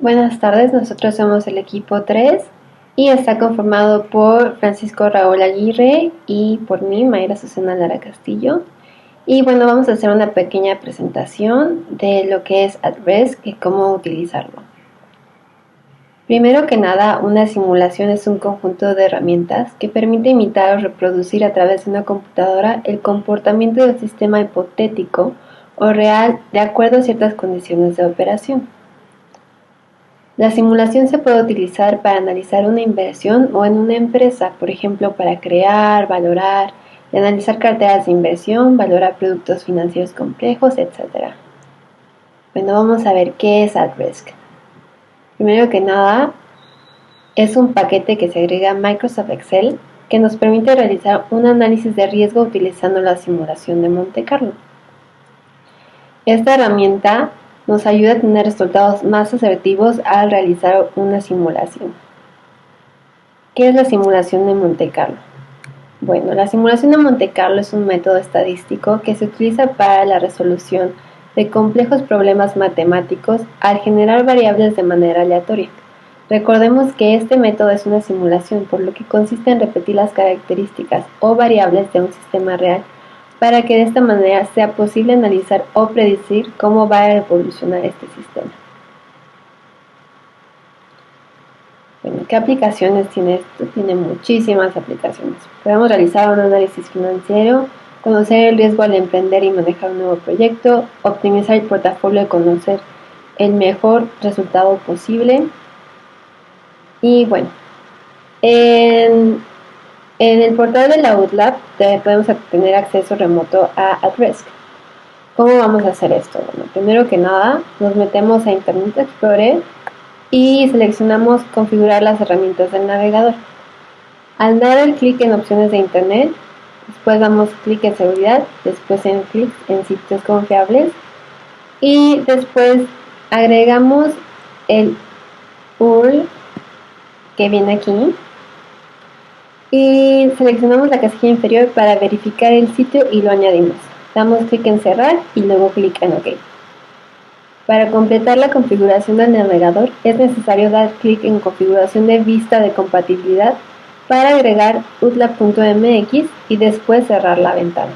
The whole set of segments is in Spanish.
Buenas tardes, nosotros somos el equipo 3 y está conformado por Francisco Raúl Aguirre y por mí, Mayra Susana Lara Castillo. Y bueno, vamos a hacer una pequeña presentación de lo que es At-Risk y cómo utilizarlo. Primero que nada, una simulación es un conjunto de herramientas que permite imitar o reproducir a través de una computadora el comportamiento del sistema hipotético o real de acuerdo a ciertas condiciones de operación. La simulación se puede utilizar para analizar una inversión o en una empresa, por ejemplo, para crear, valorar y analizar carteras de inversión, valorar productos financieros complejos, etc. Bueno, vamos a ver qué es At-Risk. Primero que nada, es un paquete que se agrega a Microsoft Excel que nos permite realizar un análisis de riesgo utilizando la simulación de Monte Carlo. Esta herramienta nos ayuda a tener resultados más asertivos al realizar una simulación. ¿Qué es la simulación de Monte Carlo? Bueno, la simulación de Monte Carlo es un método estadístico que se utiliza para la resolución de complejos problemas matemáticos al generar variables de manera aleatoria. Recordemos que este método es una simulación, por lo que consiste en repetir las características o variables de un sistema real para que de esta manera sea posible analizar o predecir cómo va a evolucionar este sistema. Bueno, ¿qué aplicaciones tiene esto? Tiene muchísimas aplicaciones. Podemos realizar un análisis financiero, conocer el riesgo al emprender y manejar un nuevo proyecto, optimizar el portafolio y conocer el mejor resultado posible. Y bueno, en el portal de la UTLAB podemos tener acceso remoto a At-Risk. ¿Cómo vamos a hacer esto? Bueno, primero que nada, nos metemos a Internet Explorer y seleccionamos configurar las herramientas del navegador. Al dar el clic en opciones de internet, después damos clic en seguridad, después en clic en sitios confiables y después agregamos el URL que viene aquí y seleccionamos la casilla inferior para verificar el sitio y lo añadimos. Damos clic en cerrar y luego clic en OK. Para completar la configuración del navegador es necesario dar clic en configuración de vista de compatibilidad para agregar utlab.mx y después cerrar la ventana.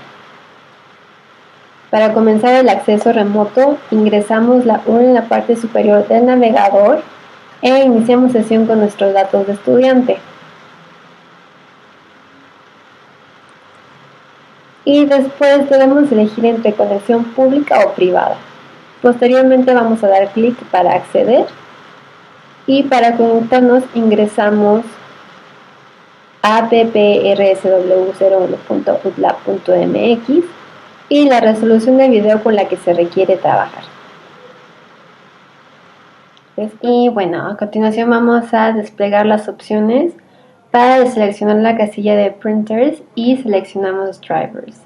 Para comenzar el acceso remoto, ingresamos la URL en la parte superior del navegador e iniciamos sesión con nuestros datos de estudiante. Y después debemos elegir entre conexión pública o privada. Posteriormente vamos a dar clic para acceder y para conectarnos ingresamos apprsw01.utlab.mx y la resolución de video con la que se requiere trabajar. Y bueno, a continuación vamos a desplegar las opciones para seleccionar la casilla de printers y seleccionamos drivers.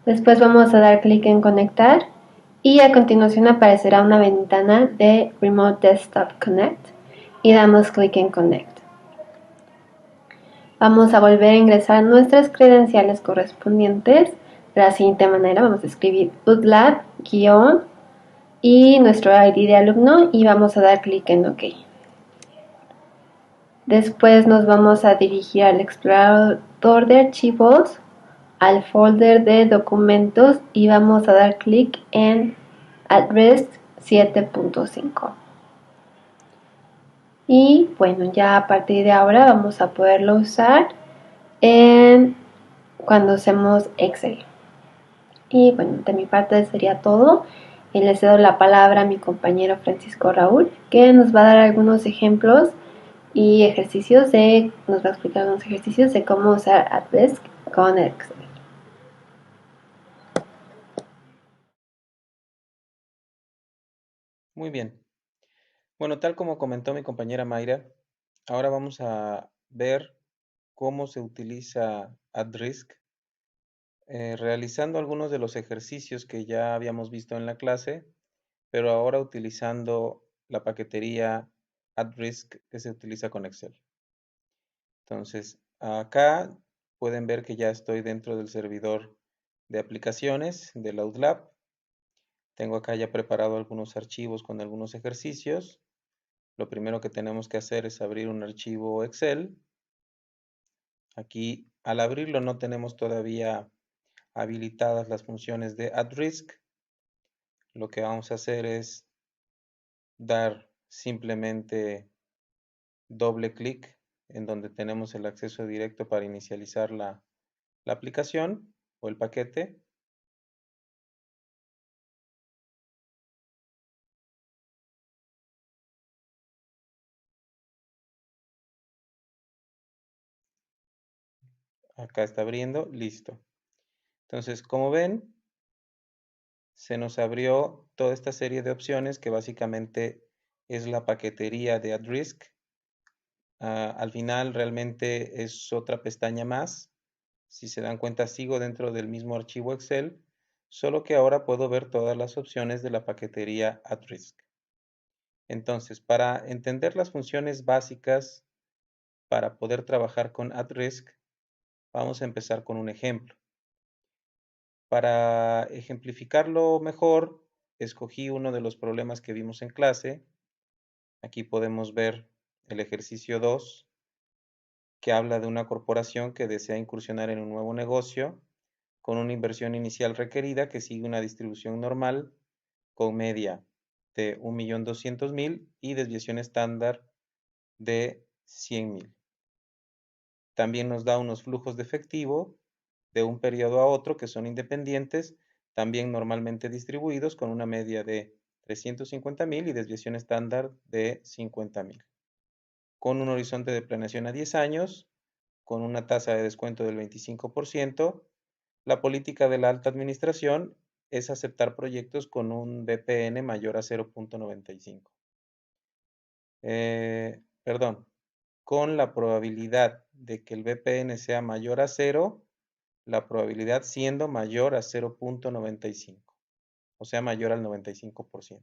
Después vamos a dar clic en conectar y a continuación aparecerá una ventana de Remote Desktop Connect y damos clic en Connect. Vamos a volver a ingresar nuestras credenciales correspondientes de la siguiente manera. Vamos a escribir utlab- y nuestro ID de alumno y vamos a dar clic en OK. Después nos vamos a dirigir al explorador de archivos, al folder de documentos y vamos a dar clic en At-Risk 7.5. Y bueno, ya a partir de ahora vamos a poderlo usar cuando hacemos Excel. Y bueno, de mi parte sería todo. Y le cedo la palabra a mi compañero Francisco Raúl, que nos va a dar algunos ejemplos y nos va a explicar algunos ejercicios de cómo usar At-Risk con Excel. Muy bien. Bueno, tal como comentó mi compañera Mayra, ahora vamos a ver cómo se utiliza At-Risk, realizando algunos de los ejercicios que ya habíamos visto en la clase, pero ahora utilizando la paquetería At-Risk que se utiliza con Excel. Entonces, acá pueden ver que ya estoy dentro del servidor de aplicaciones de la UTLAB. Tengo acá ya preparado algunos archivos con algunos ejercicios. Lo primero que tenemos que hacer es abrir un archivo Excel. Aquí al abrirlo no tenemos todavía habilitadas las funciones de @risk. Lo que vamos a hacer es dar simplemente doble clic en donde tenemos el acceso directo para inicializar la aplicación o el paquete. Acá está abriendo, listo. Entonces, como ven, se nos abrió toda esta serie de opciones que básicamente es la paquetería de @risk. Al final realmente es otra pestaña más. Si se dan cuenta, sigo dentro del mismo archivo Excel, solo que ahora puedo ver todas las opciones de la paquetería @risk. Entonces, para entender las funciones básicas para poder trabajar con @risk, vamos a empezar con un ejemplo. Para ejemplificarlo mejor, escogí uno de los problemas que vimos en clase. Aquí podemos ver el ejercicio 2, que habla de una corporación que desea incursionar en un nuevo negocio con una inversión inicial requerida que sigue una distribución normal con media de 1.200.000 y desviación estándar de 100.000. También nos da unos flujos de efectivo de un periodo a otro que son independientes, también normalmente distribuidos con una media de 350.000 y desviación estándar de 50.000. Con un horizonte de planeación a 10 años, con una tasa de descuento del 25%, la política de la alta administración es aceptar proyectos con un BPN mayor a 0.95. Perdón, con la probabilidad de que el BPN sea mayor a 0, la probabilidad siendo mayor a 0.95, o sea, mayor al 95%.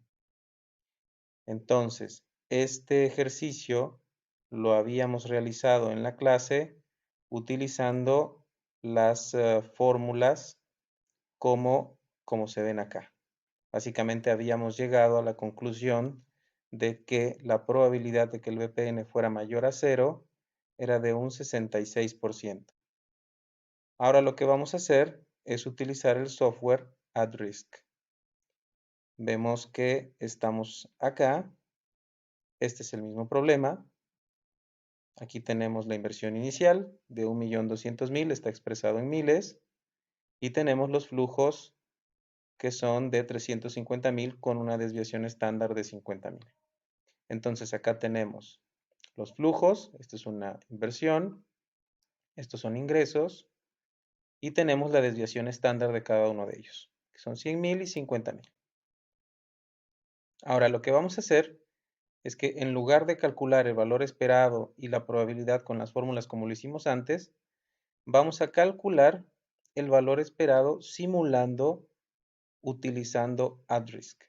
Entonces, este ejercicio lo habíamos realizado en la clase utilizando las fórmulas como se ven acá. Básicamente habíamos llegado a la conclusión de que la probabilidad de que el BPN fuera mayor a 0 era de un 66%. Ahora lo que vamos a hacer es utilizar el software @risk. Vemos que estamos acá. Este es el mismo problema. Aquí tenemos la inversión inicial de 1.200.000, está expresado en miles. Y tenemos los flujos que son de 350.000 con una desviación estándar de 50.000. Entonces acá tenemos los flujos, esto es una inversión, estos son ingresos y tenemos la desviación estándar de cada uno de ellos, que son 100.000 y 50.000. Ahora lo que vamos a hacer es que en lugar de calcular el valor esperado y la probabilidad con las fórmulas como lo hicimos antes, vamos a calcular el valor esperado simulando utilizando @risk.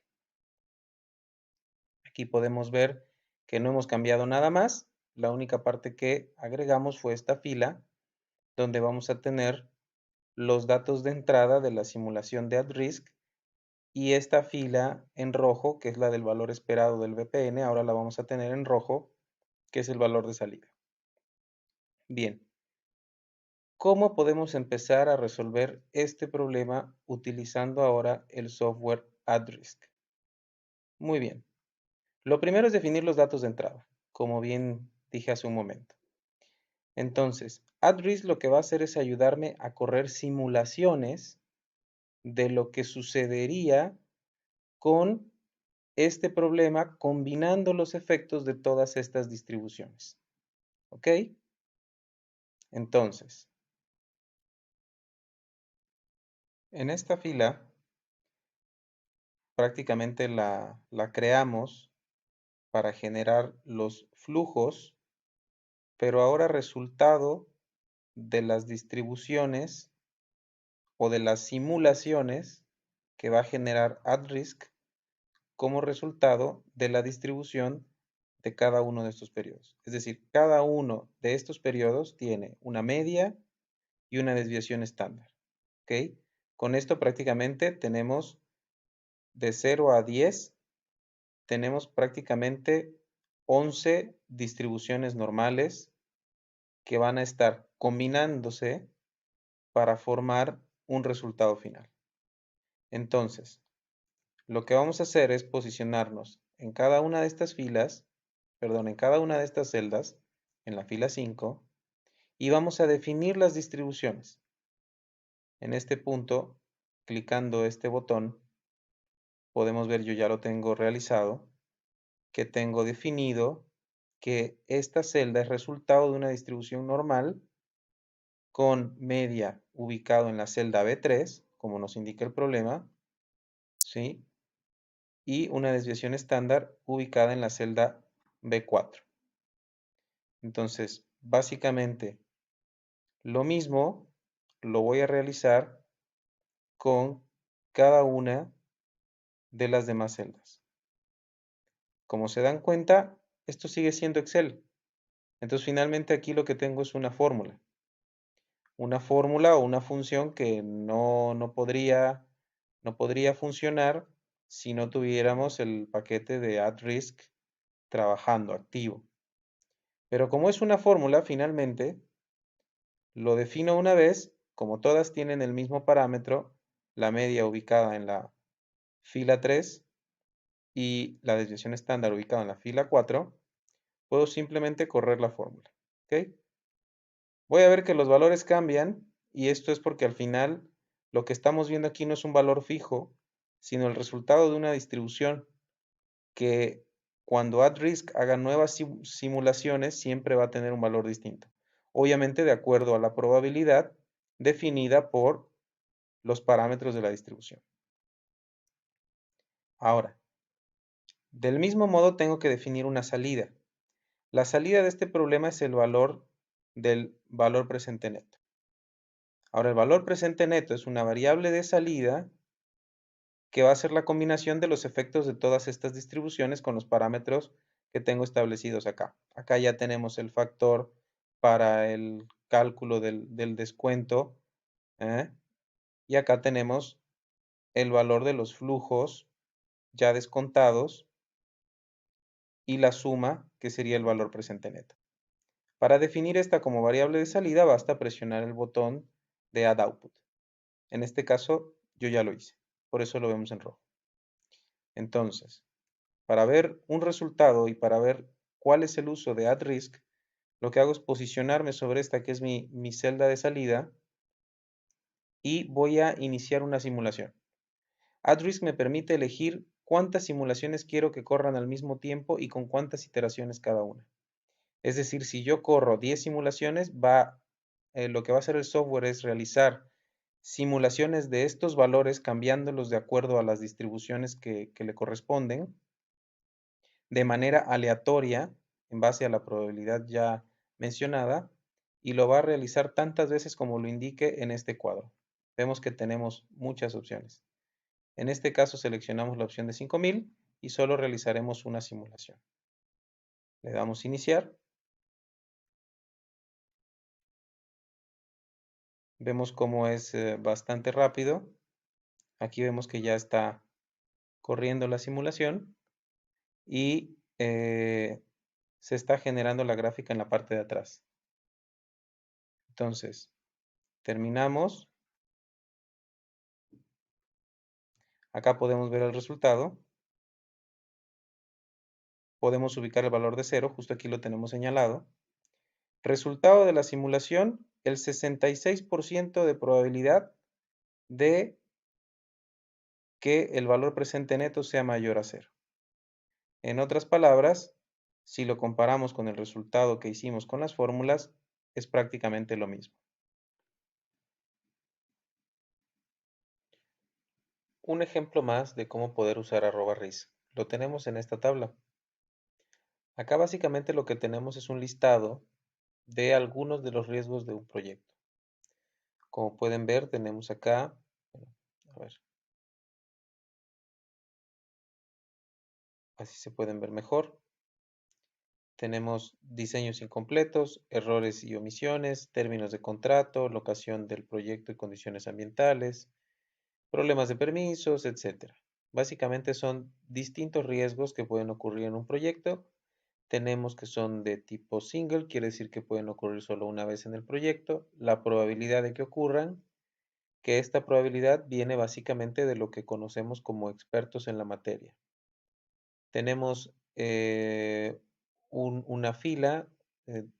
Aquí podemos ver que no hemos cambiado nada más. La única parte que agregamos fue esta fila donde vamos a tener los datos de entrada de la simulación de @risk y esta fila en rojo, que es la del valor esperado del VPN, ahora la vamos a tener en rojo, que es el valor de salida. Bien, ¿cómo podemos empezar a resolver este problema utilizando ahora el software @risk? Muy bien. Lo primero es definir los datos de entrada, como bien dije hace un momento. Entonces, @risk lo que va a hacer es ayudarme a correr simulaciones de lo que sucedería con este problema combinando los efectos de todas estas distribuciones. ¿Ok? Entonces, en esta fila prácticamente la creamos para generar los flujos, pero ahora resultado de las distribuciones o de las simulaciones que va a generar @risk como resultado de la distribución de cada uno de estos periodos. Es decir, cada uno de estos periodos tiene una media y una desviación estándar. ¿Ok? Con esto prácticamente tenemos de 0 a 10, tenemos prácticamente 11 distribuciones normales que van a estar combinándose para formar un resultado final. Entonces, lo que vamos a hacer es posicionarnos en cada una de estas filas, perdón, en cada una de estas celdas, en la fila 5, y vamos a definir las distribuciones. En este punto, clicando este botón, podemos ver, yo ya lo tengo realizado, que tengo definido que esta celda es resultado de una distribución normal con media ubicado en la celda B3, como nos indica el problema, ¿sí? Y una desviación estándar ubicada en la celda B4. Entonces, básicamente, lo mismo lo voy a realizar con cada una de las demás celdas. Como se dan cuenta, esto sigue siendo Excel. Entonces, finalmente aquí lo que tengo es una fórmula. Una fórmula o una función que no podría funcionar si no tuviéramos el paquete de @risk trabajando activo. Pero como es una fórmula, finalmente lo defino una vez, como todas tienen el mismo parámetro, la media ubicada en la fila 3 y la desviación estándar ubicada en la fila 4, puedo simplemente correr la fórmula. ¿Ok? Voy a ver que los valores cambian y esto es porque al final lo que estamos viendo aquí no es un valor fijo, sino el resultado de una distribución que cuando @risk haga nuevas simulaciones siempre va a tener un valor distinto. Obviamente de acuerdo a la probabilidad definida por los parámetros de la distribución. Ahora, del mismo modo tengo que definir una salida. La salida de este problema es el valor del valor presente neto. Ahora, el valor presente neto es una variable de salida que va a ser la combinación de los efectos de todas estas distribuciones con los parámetros que tengo establecidos acá. Acá ya tenemos el factor para el cálculo del descuento, ¿eh? Y acá tenemos el valor de los flujos ya descontados y la suma, que sería el valor presente neto. Para definir esta como variable de salida, basta presionar el botón de Add Output. En este caso, yo ya lo hice, por eso lo vemos en rojo. Entonces, para ver un resultado y para ver cuál es el uso de @risk, lo que hago es posicionarme sobre esta que es mi celda de salida y voy a iniciar una simulación. @risk me permite elegir cuántas simulaciones quiero que corran al mismo tiempo y con cuántas iteraciones cada una. Es decir, si yo corro 10 simulaciones, lo que va a hacer el software es realizar simulaciones de estos valores cambiándolos de acuerdo a las distribuciones que le corresponden de manera aleatoria en base a la probabilidad ya mencionada y lo va a realizar tantas veces como lo indique en este cuadro. Vemos que tenemos muchas opciones. En este caso seleccionamos la opción de 5000 y solo realizaremos una simulación. Le damos iniciar. Vemos cómo es bastante rápido. Aquí vemos que ya está corriendo la simulación y se está generando la gráfica en la parte de atrás. Entonces, terminamos. Acá podemos ver el resultado. Podemos ubicar el valor de 0, justo aquí lo tenemos señalado. Resultado de la simulación, el 66% de probabilidad de que el valor presente neto sea mayor a 0. En otras palabras, si lo comparamos con el resultado que hicimos con las fórmulas, es prácticamente lo mismo. Un ejemplo más de cómo poder usar @risk. Lo tenemos en esta tabla. Acá básicamente lo que tenemos es un listado de algunos de los riesgos de un proyecto. Como pueden ver, tenemos acá, a ver, así se pueden ver mejor. Tenemos diseños incompletos, errores y omisiones, términos de contrato, locación del proyecto y condiciones ambientales, problemas de permisos, etc. Básicamente son distintos riesgos que pueden ocurrir en un proyecto. Tenemos que son de tipo single, quiere decir que pueden ocurrir solo una vez en el proyecto. La probabilidad de que ocurran, que esta probabilidad viene básicamente de lo que conocemos como expertos en la materia. Tenemos una fila,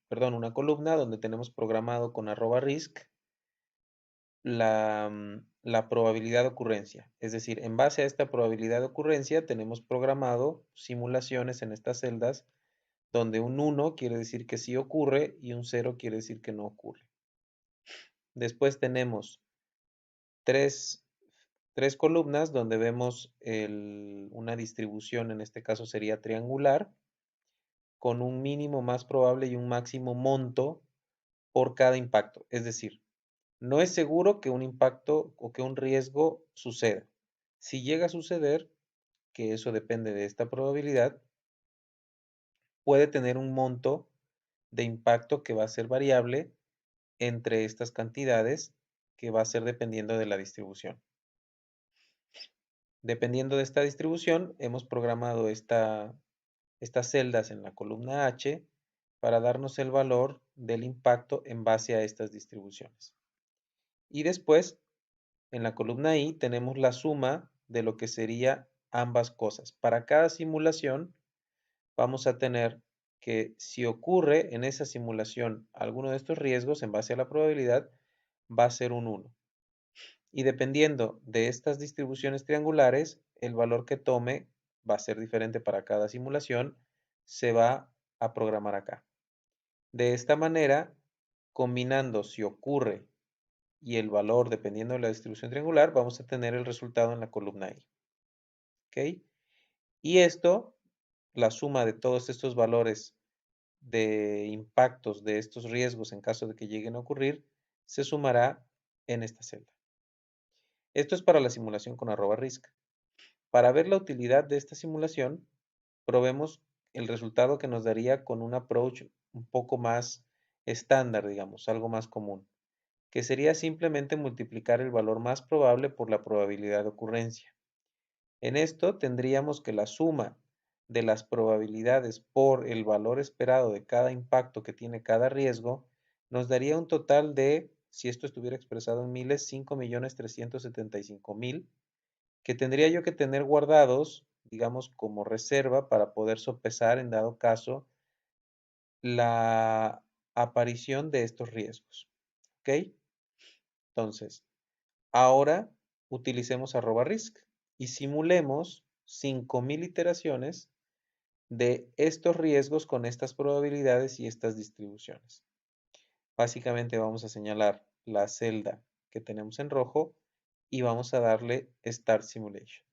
perdón, una columna donde tenemos programado con @risk la probabilidad de ocurrencia. Es decir, en base a esta probabilidad de ocurrencia tenemos programado simulaciones en estas celdas donde un 1 quiere decir que sí ocurre y un 0 quiere decir que no ocurre. Después tenemos tres, tres columnas donde vemos una distribución, en este caso sería triangular, con un mínimo más probable y un máximo monto por cada impacto. Es decir, no es seguro que un impacto o que un riesgo suceda. Si llega a suceder, que eso depende de esta probabilidad, puede tener un monto de impacto que va a ser variable entre estas cantidades, que va a ser dependiendo de la distribución. Dependiendo de esta distribución, hemos programado estas celdas en la columna H para darnos el valor del impacto en base a estas distribuciones. Y después, en la columna I, tenemos la suma de lo que sería ambas cosas. Para cada simulación, vamos a tener que si ocurre en esa simulación alguno de estos riesgos, en base a la probabilidad, va a ser un 1. Y dependiendo de estas distribuciones triangulares, el valor que tome va a ser diferente para cada simulación, se va a programar acá. De esta manera, combinando si ocurre y el valor dependiendo de la distribución triangular, vamos a tener el resultado en la columna I. ¿Ok? Y esto, la suma de todos estos valores de impactos de estos riesgos en caso de que lleguen a ocurrir, se sumará en esta celda. Esto es para la simulación con @risk. Para ver la utilidad de esta simulación, probemos el resultado que nos daría con un approach un poco más estándar, digamos, algo más común, que sería simplemente multiplicar el valor más probable por la probabilidad de ocurrencia. En esto tendríamos que la suma de las probabilidades por el valor esperado de cada impacto que tiene cada riesgo nos daría un total de, si esto estuviera expresado en miles, 5.375.000, que tendría yo que tener guardados, digamos, como reserva para poder sopesar en dado caso la aparición de estos riesgos. ¿Ok? Entonces, ahora utilicemos @risk y simulemos 5.000 iteraciones de estos riesgos con estas probabilidades y estas distribuciones. Básicamente vamos a señalar la celda que tenemos en rojo y vamos a darle Start Simulation.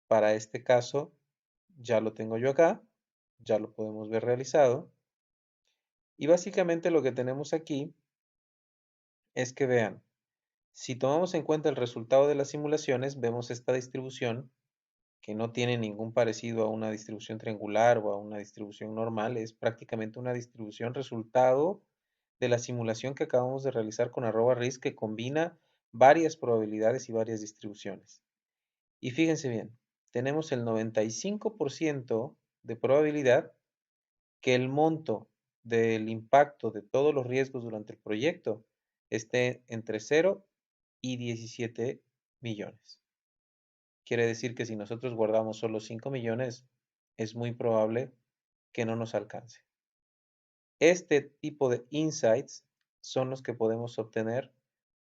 Para este caso, ya lo tengo yo acá, ya lo podemos ver realizado. Y básicamente lo que tenemos aquí es que vean, si tomamos en cuenta el resultado de las simulaciones, vemos esta distribución que no tiene ningún parecido a una distribución triangular o a una distribución normal, es prácticamente una distribución resultado de la simulación que acabamos de realizar con @risk que combina varias probabilidades y varias distribuciones. Y fíjense bien, tenemos el 95% de probabilidad que el monto del impacto de todos los riesgos durante el proyecto esté entre 0 y 17 millones. Quiere decir que si nosotros guardamos solo 5 millones, es muy probable que no nos alcance. Este tipo de insights son los que podemos obtener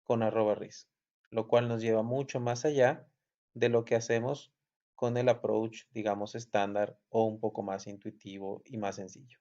con @risk, lo cual nos lleva mucho más allá de lo que hacemos con el approach, digamos, estándar o un poco más intuitivo y más sencillo.